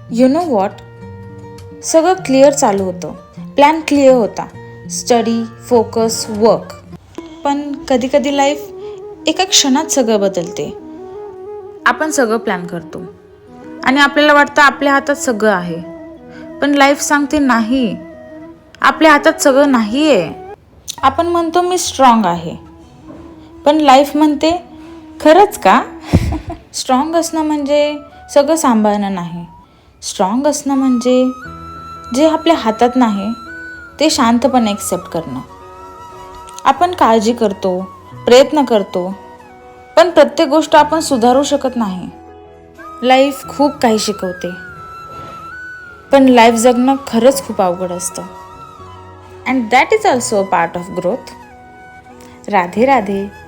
You know what, सगळं clear चालू होतं, प्लॅन क्लिअर होता, स्टडी, फोकस, वर्क. पण कधी कधी लाईफ एका क्षणात सगळं बदलते. आपण सगळं प्लॅन करतो आणि आपल्याला वाटतं आपल्या हातात सगळं आहे, पण लाईफ सांगते नाही, आपल्या हातात सगळं नाही आहे. आपण म्हणतो मी स्ट्रॉंग आहे, पण लाईफ म्हणते खरंच का? स्ट्रॉंग असणं म्हणजे सगळं सांभाळणं नाही. स्ट्रॉंग असणं म्हणजे जे आपल्या हातात नाही ते शांतपणे एक्सेप्ट करणं. आपण काळजी करतो, प्रयत्न करतो, पण प्रत्येक गोष्ट आपण सुधारू शकत नाही. लाईफ खूप काही शिकवते, पण लाईफ जगणं खरंच खूप अवघड असतं. And that is also a part of growth. Radhe Radhe.